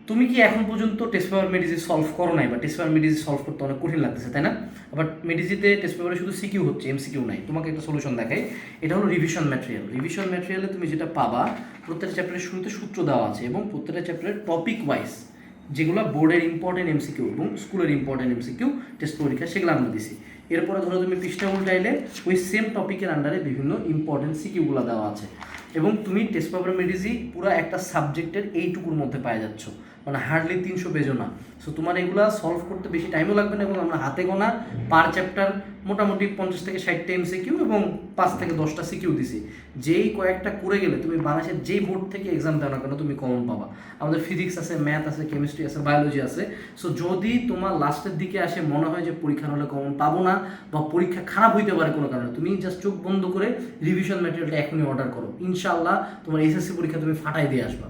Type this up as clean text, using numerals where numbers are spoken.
তুমি কি এখন পর্যন্ত টেস্ট পেপার মেডিজি সলভ করো নাই, বা টেস্ট পেপার মেডিজি সলভ করতে অনেক কঠিন লাগতেছে, তাই না? আবার মেডিজিতে টেস্ট পেপারে শুধু সিকিউ হচ্ছে, এমসিকিউ নাই। তোমাকে একটা সলিউশন দেখাই। এটা হলো রিভিশন ম্যাটেরিয়াল। রিভিশন ম্যাটেরিয়ালে তুমি যেটা পাবা, প্রত্যেকটা চ্যাপ্টারের শুরুতে সূত্র দেওয়া আছে এবং প্রত্যেকটা চ্যাপ্টারের টপিক ওয়াইজ যেগুলো বোর্ডের ইম্পর্টেন্ট এমসিকিউ এবং স্কুলের ইম্পর্টেন্ট এমসিকিউ টেস্ট পরীক্ষা, সেগুলো আমরা দিছি। এরপরে ধরো তুমি পৃষ্ঠা উল্টাইলে ওই সেম টপিকের আন্ডারে বিভিন্ন ইম্পর্টেন্ট সিকিউগুলো দেওয়া আছে এবং তুমি টেস্ট পেপার মেডিজি পুরো একটা সাবজেক্টের এইটুকুর মধ্যে পাই যাচ্ছ, মানে হার্ডলি 300 পেজও না। সো তোমার এগুলা সলভ করতে বেশি টাইমও লাগবে না এবং আমরা হাতে গোনা পার চ্যাপ্টার মোটামুটি 50 থেকে 60টা এমসিকিউ এবং 5 থেকে 10টা সিকিউ দিছি। যেই কয়েকটা করে গেলে তুমি বাংলাদেশের যেই বোর্ড থেকে এক্সাম দাও না কেন তুমি কমন পাবা। আমাদের ফিজিক্স আছে, ম্যাথ আছে, কেমিস্ট্রি আছে, বায়োলজি আছে। সো যদি তোমার লাস্টের দিকে আসে মনে হয় যে পরীক্ষা হলে কমন পাবো না বা পরীক্ষা খারাপ হইতে পারে কোনো কারণে, তুমি জাস্ট চোখ বন্ধ করে রিভিশন ম্যাটেরিয়ালটা এখনই অর্ডার করো। ইনশাআল্লাহ তোমার এসএসসি পরীক্ষা তুমি ফাটাই দিয়ে আসবা।